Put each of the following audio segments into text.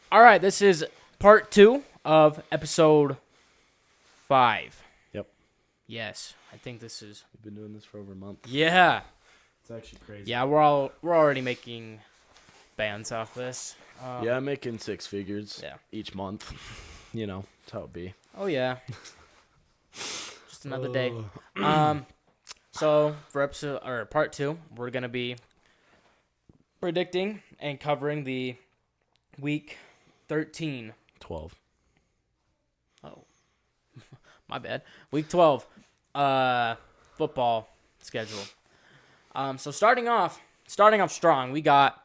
All right, this is part 2 of episode 5. Yep. Yes, I think this is. We've been doing this for over a month. Yeah. It's actually crazy. Yeah, we're already making bands off this. Yeah, I'm making 6 figures each month. That's how it be. Oh yeah. Just another day. So for episode or part 2, we're gonna be predicting and covering the week 13. 12. Oh, my bad. Week 12, football schedule. So starting off strong, we got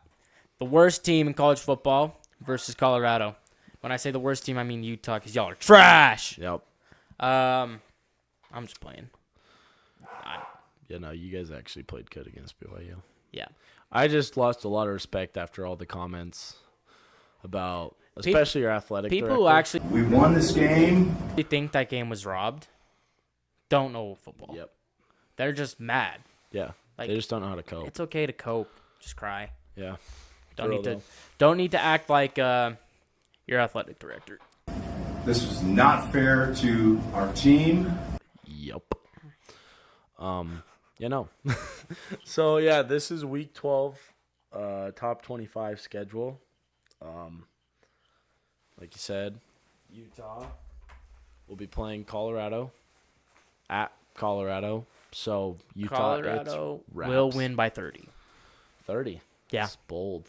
the worst team in college football versus Colorado. When I say the worst team, I mean Utah, because y'all are trash. Yep. I'm just playing. Yeah, no, you guys actually played good against BYU. Yeah. I just lost a lot of respect after all the comments about, especially your athletic People director. who actually We won this game. think that game was robbed don't know football. Yep. They're just mad. Yeah. Like, they just don't know how to cope. It's okay to cope. Just cry. Yeah. Don't need to act like your athletic director. This was not fair to our team. Yep. So, yeah, this is week 12, top 25 schedule. Like you said, Utah will be playing Colorado at Colorado. So, Utah, Colorado it's wraps. will win by 30. 30. Yeah. It's bold.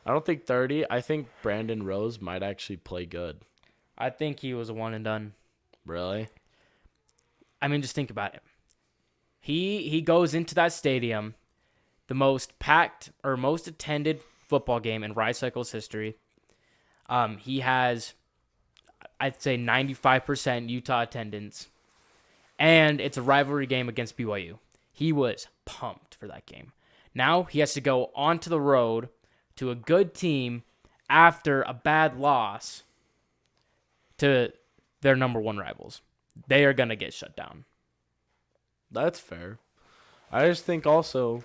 I don't think 30. I think Brandon Rose might actually play good. I think he was a one and done. Really? I mean, just think about it. He goes into that stadium, the most packed or most attended football game in Rise Cycle's history. He has, I'd say, 95% Utah attendance, and it's a rivalry game against BYU. He was pumped for that game. Now he has to go onto the road to a good team after a bad loss to their number one rivals. They are going to get shut down. That's fair. I just think also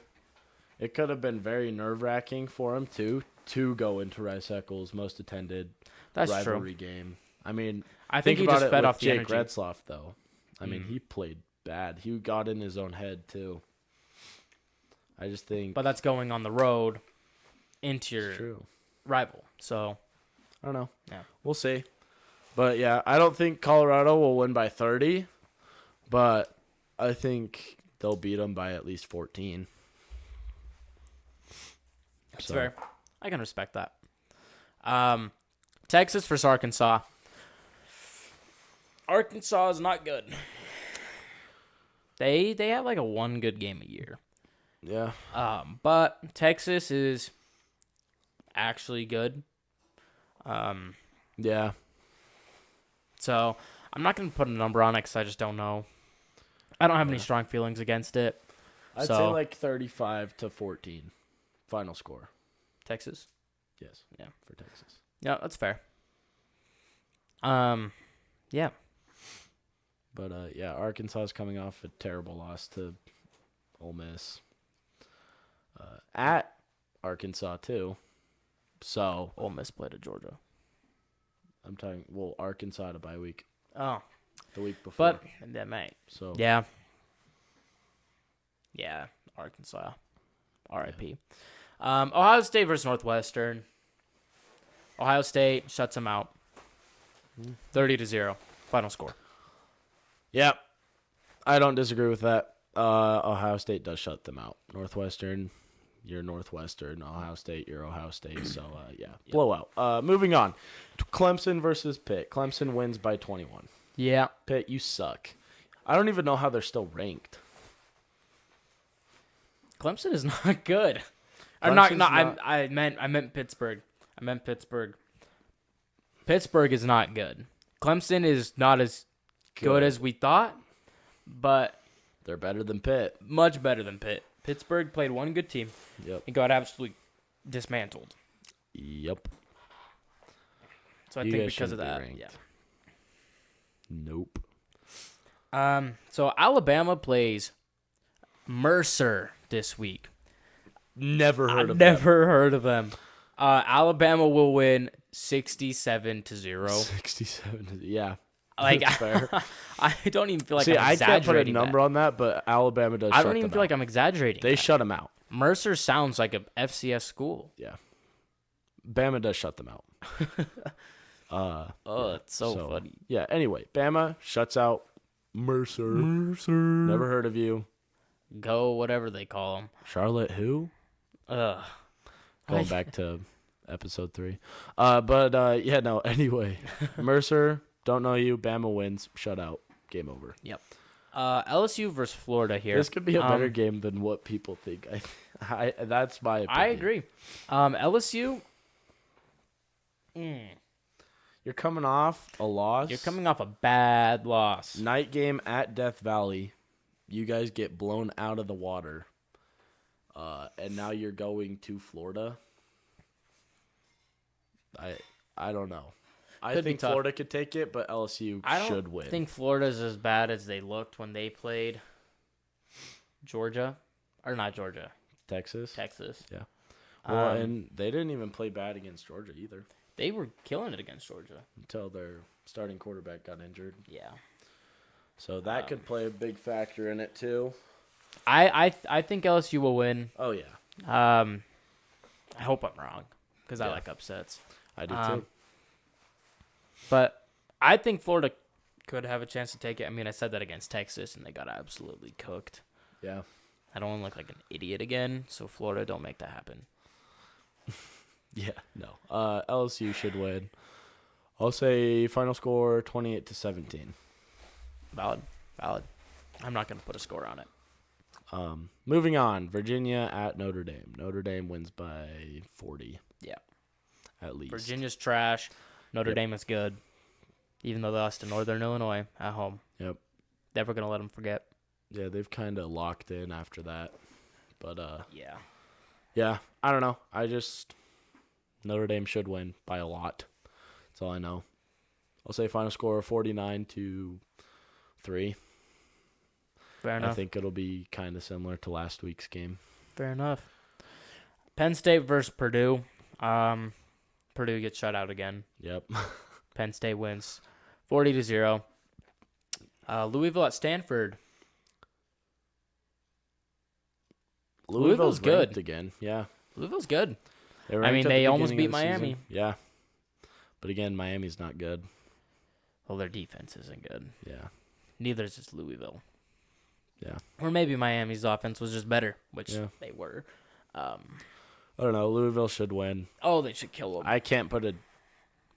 it could have been very nerve-wracking for him, too, to go into Rice Eccles' most attended rivalry game. I mean, I think he about just it fed with off the Jake energy. Retzloff, though. I mean, he played bad. He got in his own head, too. I just think... But that's going on the road into your true. rival. So, I don't know. Yeah. We'll see. But, yeah, I don't think Colorado will win by 30, but I think they'll beat them by at least 14. That's fair. I can respect that. Texas versus Arkansas. Arkansas is not good. They have like a one good game a year. Yeah. But Texas is actually good. Yeah. So I'm not going to put a number on it because I just don't know. I don't have any strong feelings against it. I'd say like 35 to 14. Final score. Texas? Yes. Yeah. For Texas. Yeah, that's fair. Yeah. But, yeah, Arkansas is coming off a terrible loss to Ole Miss. At Arkansas, too. So, Ole Miss played at Georgia. I'm talking, Arkansas had a bye week. Oh. The week before. But, that might. So Yeah. Yeah, Arkansas. R.I.P. Ohio State versus Northwestern. Ohio State shuts them out. 30-0. Final score. Yeah, I don't disagree with that. Ohio State does shut them out. Northwestern, you're Northwestern. Ohio State, you're Ohio State. So, yeah, blowout. Moving on. Clemson versus Pitt. Clemson wins by 21. Yeah. Pitt, you suck. I don't even know how they're still ranked. Clemson is not good. I meant Pittsburgh. Pittsburgh is not good. Clemson is not as good as we thought, but they're better than Pitt. Much better than Pitt. Pittsburgh played one good team. Yep. And got absolutely dismantled. Yep. So I think because of that, yeah. Nope. So Alabama plays Mercer this week. Never heard of them. Never heard of them. Alabama will win 67-0. 67. Yeah. Like, That's fair. I don't even feel like See, I'm I can't put a exaggerating number that. on that, but Alabama does I shut don't even them feel out. like I'm exaggerating. They that. shut them out. Mercer sounds like a FCS school. Yeah. Bama does shut them out. Oh, it's so funny. Yeah, anyway, Bama shuts out Mercer. Never heard of you. Go whatever they call them. Charlotte who? Ugh. Going back to episode 3. Yeah, no, anyway. Mercer, don't know you. Bama wins. Shut out. Game over. Yep. LSU versus Florida here. This could be a better game than what people think. I that's my opinion. I agree. LSU. You're coming off a loss. You're coming off a bad loss. Night game at Death Valley. You guys get blown out of the water. And now you're going to Florida. I don't know. I Could be think tough. Florida could take it, but LSU should win. I think Florida's as bad as they looked when they played Georgia. Or not Georgia. Texas. Texas. Yeah. Well, and they didn't even play bad against Georgia either They were killing it against Georgia. until their starting quarterback got injured. Yeah. So that could play a big factor in it too. I think LSU will win. Oh yeah, I hope I'm wrong because I Yeah. like upsets. I do too. But I think Florida could have a chance to take it. I mean, I said that against Texas, and they got absolutely cooked. Yeah. I don't want to look like an idiot again, so Florida, don't make that happen. Yeah, no. LSU should win. I'll say final score 28-17. Valid. I'm not going to put a score on it. Moving on, Virginia at Notre Dame. Notre Dame wins by 40. Yeah. At least. Virginia's trash. Notre Yep. Dame is good, even though they lost to Northern Illinois at home. Yep. Never going to let them forget. Yeah, they've kind of locked in after that. But Yeah. yeah, I don't know. Notre Dame should win by a lot. That's all I know. I'll say final score 49-3. Fair enough. I think it'll be kind of similar to last week's game. Fair enough. Penn State versus Purdue. Purdue gets shut out again. Yep. Penn State wins 40-0. Louisville at Stanford. Louisville's ranked good. again. Yeah. Louisville's good. They were I ranked mean, at they the almost beginning beat of the season. Miami. Yeah. But again, Miami's not good. Well, their defense isn't good. Yeah. Neither is just Louisville. Yeah. Or maybe Miami's offense was just better, which Yeah. they were. I don't know. Louisville should win. Oh, they should kill them. I can't put a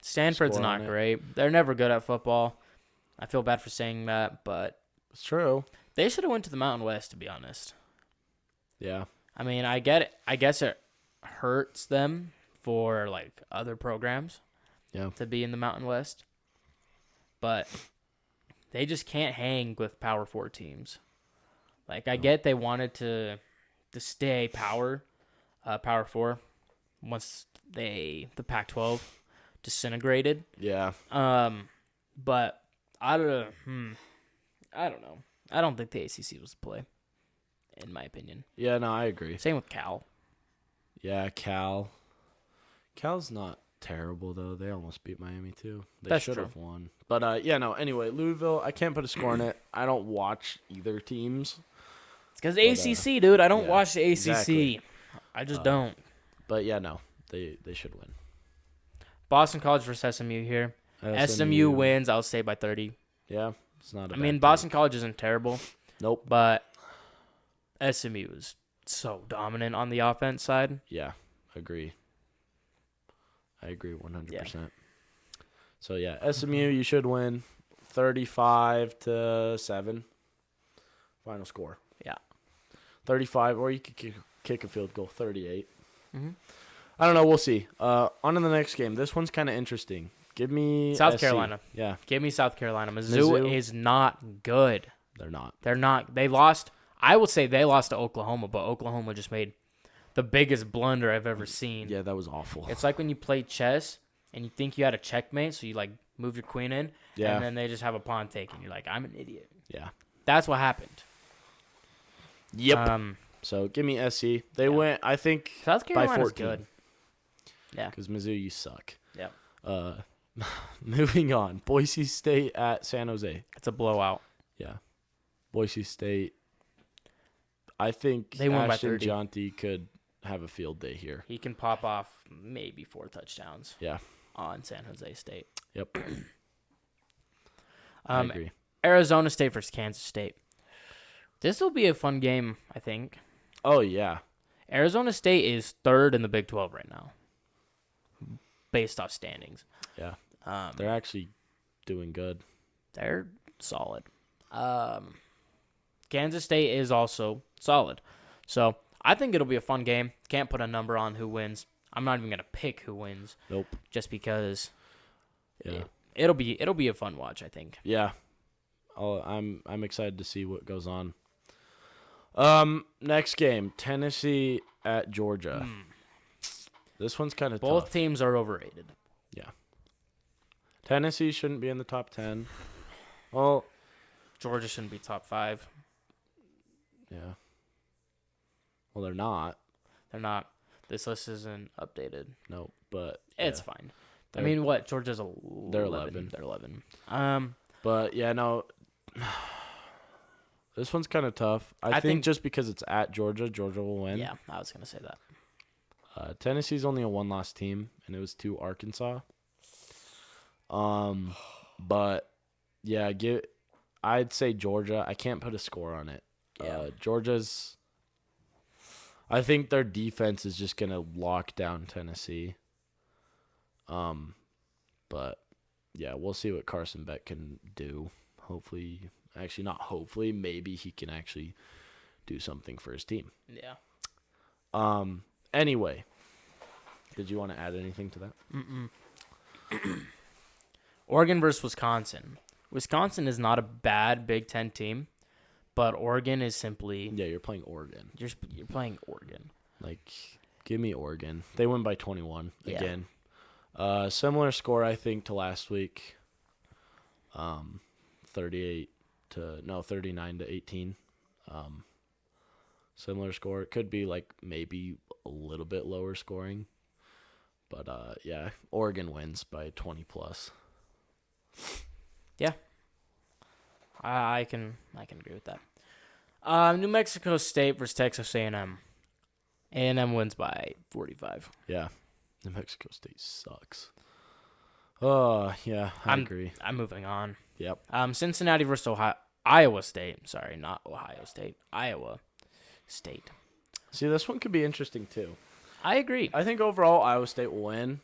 Stanford's score not on it. great. They're never good at football. I feel bad for saying that, but It's true. they should have went to the Mountain West, to be honest. Yeah. I mean, I get it. I guess it hurts them for like other programs Yeah. to be in the Mountain West, but they just can't hang with Power 4 teams. Like I get they wanted to stay Power 4 once the Pac-12 disintegrated. Yeah. But I don't know. I don't think the ACC was the play, in my opinion. Yeah, no, I agree. Same with Cal. Yeah, Cal. Cal's not terrible, though. They almost beat Miami, too. They That's should true. have won. But, yeah, no, anyway, Louisville, I can't put a score on it. I don't watch either teams. It's because ACC, dude. I don't yeah, watch the ACC. exactly. I just don't. But, yeah, no, they should win. Boston College versus SMU here. SMU wins, I'll say by 30. Yeah, it's not a I bad mean, take. Boston College isn't terrible, Nope. but SMU is so dominant on the offense side. Yeah, agree. I agree 100%. So, yeah, SMU, you should win 35-7. Final score. Yeah. 35, or you could kick a field goal, 38. Mhm. I don't know. We'll see. On to the next game. This one's kind of interesting. Give me South SC. Carolina. Yeah, Give me South Carolina. Mizzou is not good. they're not. They're not. They lost. I would say they lost to Oklahoma, but Oklahoma just made the biggest blunder I've ever seen. Yeah, that was awful. It's like when you play chess and you think you had a checkmate, so you like move your queen in, Yeah. and then they just have a pawn taken. You're like, I'm an idiot. Yeah. That's what happened. Yep. So give me SC. They went, I think, South by Carolina's 14. good. Yeah. Because Mizzou, you suck. Yep. Uh, moving on. Boise State at San Jose. It's a blowout. Yeah. Boise State. I think They won by Ashton 30. Jonty could have a field day here. He can pop off maybe 4 touchdowns Yeah. on San Jose State. Yep. I Um, agree. Arizona State versus Kansas State. This will be a fun game, I think. Oh, yeah. Arizona State is 3rd in the Big 12 right now, based off standings. Yeah. Um, They're actually doing good. They're solid. Kansas State is also solid. So I think it'll be a fun game. Can't put a number on who wins. I'm not even gonna pick who wins, Nope. just because Yeah. it'll be a fun watch. I think. Yeah. I'm excited to see what goes on. Next game, Tennessee at Georgia. This one's kind of Both tough. teams are overrated. Yeah. Tennessee shouldn't be in the top 10. Well, Georgia shouldn't be top 5. yeah. Well, they're not. They're not. This list isn't updated. No, but It's yeah. fine. I They're- mean, what? Georgia's 11. They're 11. They're 11. But yeah, no. This one's kind of tough. I think think- just because it's at Georgia, Georgia will win. Yeah, I was gonna say that. Tennessee's only a 1-loss team, and it was to Arkansas. But yeah, I'd say Georgia. I can't put a score on it. Yeah. Georgia's. I think their defense is just gonna lock down Tennessee. But yeah, we'll see what Carson Beck can do. Hopefully, actually not hopefully, maybe he can actually do something for his team. Yeah. Anyway, did you want to add anything to that? Oregon versus Wisconsin. Wisconsin is not a bad Big Ten team, but Oregon is simply Yeah, you're playing Oregon. you're playing Oregon. Like, give me Oregon. They win by 21 Yeah. again. Similar score, I think, to last week. 39 to 18. Similar score. It could be like maybe a little bit lower scoring. But yeah, Oregon wins by 20 plus. Yeah. I can agree with that. New Mexico State versus Texas A&M. A&M wins by 45. Yeah. New Mexico State sucks. Oh, yeah, I agree. I'm moving on. Yep. Cincinnati versus Iowa State. Sorry, not Ohio State. Iowa State. See, this one could be interesting too. I agree. I think overall Iowa State will win.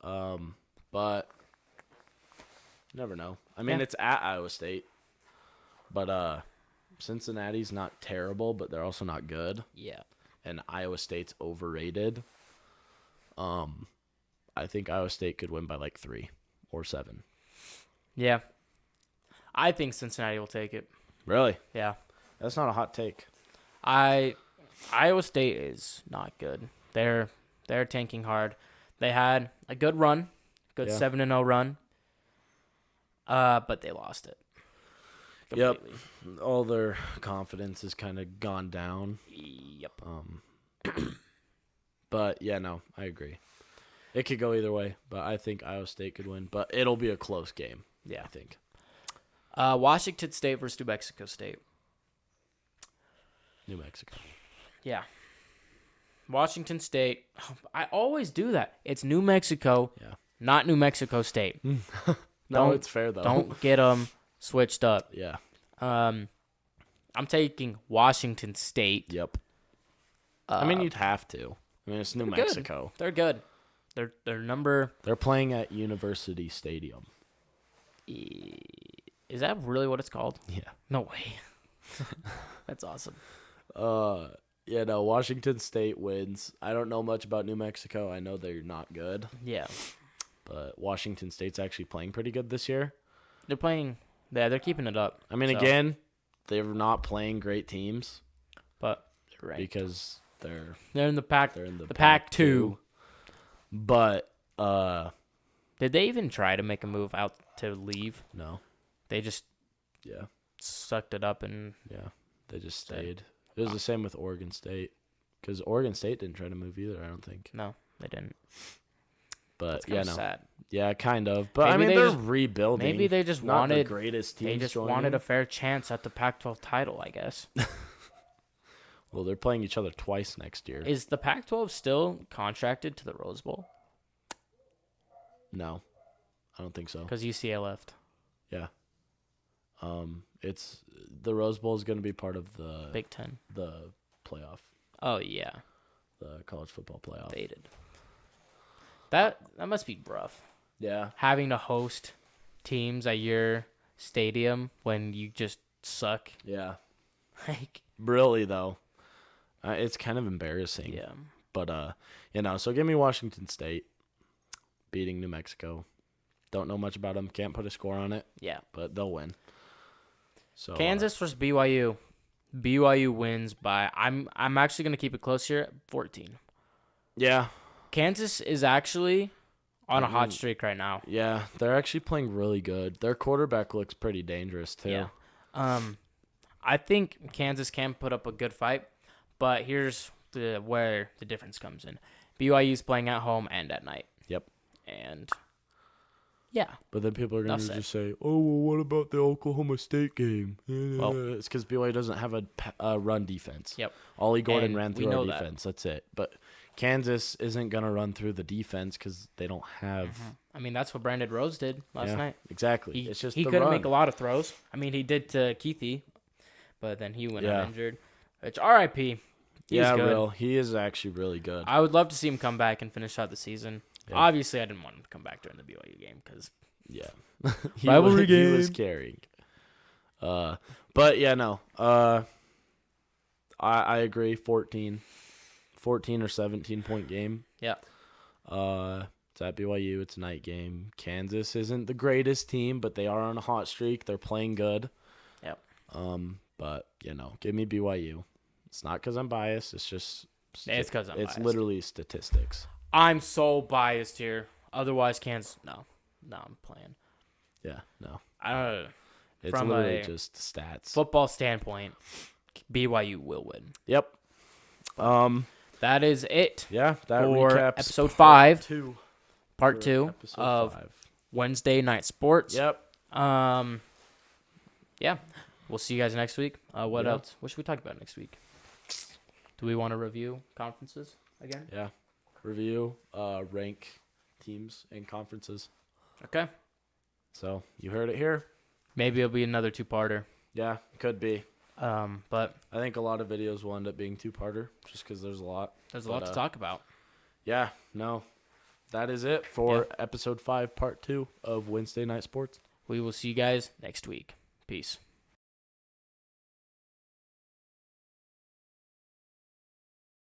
But you never know. I mean, Yeah. it's at Iowa State. But Cincinnati's not terrible, but they're also not good. Yeah. And Iowa State's overrated. I think Iowa State could win by like 3 or 7. Yeah. I think Cincinnati will take it. Really? Yeah. That's not a hot take. Iowa State is not good. They're tanking hard. They had a good run, good Yeah. 7-0 run. But they lost it. Yep. Completely. All their confidence has kind of gone down. Yep. But yeah, no, I agree. It could go either way, but I think Iowa State could win. But it'll be a close game. Yeah. I think. Washington State versus New Mexico State. New Mexico. Yeah. Washington State. I always do that. It's New Mexico, Yeah. not New Mexico State. No, Don't- it's fair though. Don't get them switched up. Yeah. I'm taking Washington State. Yep. I mean, you'd have to. I mean, it's New They're good. Mexico. They're good. They're number. They're playing at University Stadium. Is that really what it's called? Yeah. No way. That's awesome. Yeah, no, Washington State wins. I don't know much about New Mexico. I know they're not good, Yeah, but Washington State's actually playing pretty good this year. they're playing. Yeah, they're keeping it up. I mean, So, again, they're not playing great teams but they're right. because they're They're in the pack. in the Pac 2. But Did they even try to make a move out to leave? no. They just Yeah. sucked it up and Yeah. They just stayed. It was the same with Oregon State, because Oregon State didn't try to move either, I don't think. no, they didn't. But Kind of sad. Yeah, kind of. But Maybe they're just- rebuilding. Maybe they just Not wanted the greatest teams They just joining. wanted a fair chance at the Pac-12 title, I guess. Well, they're playing each other twice next year. Is the Pac-12 still contracted to the Rose Bowl? No, I don't think so. Because UCA left. Yeah. It's the Rose Bowl is going to be part of the Big Ten. the playoff, Oh yeah, the college football playoff. faded. That must be rough. Yeah. Having to host teams at your stadium when you just suck. Yeah. Like, Really though, it's kind of embarrassing. yeah. But so give me Washington State beating New Mexico. Don't know much about them. Can't put a score on it. Yeah. But they'll win. So Kansas versus BYU. BYU wins by I'm actually gonna keep it close here, 14. yeah, Kansas is actually on a hot streak right now. yeah, they're actually playing really good. Their quarterback looks pretty dangerous too. Yeah. I think Kansas can put up a good fight, but here's where the difference comes in. BYU's playing at home and at night. Yep. And yeah. But then people are going Enough to said. just say, "Oh, well, what about the Oklahoma State game?" Well- It's because BYU doesn't have a run defense. Yep. Ollie Gordon And ran we through our know that. defense. That's it. But Kansas isn't going to run through the defense because they don't have. I mean, that's what Brandon Rose did last Yeah, night. exactly. He, It's just he the couldn't run. make a lot of throws. I mean, he did to Keithy, but then he went Yeah. out injured. Which, R.I.P. He's Yeah, good. real. He is actually really good. I would love to see him come back and finish out the season. Yeah. Obviously, I didn't want him to come back during the BYU game because Yeah. Rivalry He was game. carrying. But yeah, no. I agree. 14 or 17 point game. yeah, It's at BYU. It's a night game. Kansas isn't the greatest team, but they are on a hot streak. They're playing good. Yep. But give me BYU. It's not because I'm biased. It's just It's 'cause I'm It's biased. literally statistics. I'm so biased here. Otherwise, Kansas. No, I'm playing. Yeah. No. I don't know. It's From literally a just stats. Football standpoint, BYU will win. Yep. That is it Yeah. That for recaps episode 5, two. part for 2 episode of 5. Wednesday Night Sports. Yep. Yeah. We'll see you guys next week. What Yeah. else? What should we talk about next week? Do we want to review conferences again? Yeah. Review, rank teams and conferences. Okay. So you heard it here. Maybe it'll be another 2-parter. Yeah, could be. But I think a lot of videos will end up being 2-parter just because there's a lot. there's a lot But, to talk about. Yeah, no. That is it for episode 5, part 2 of Wednesday Night Sports. We will see you guys next week. Peace.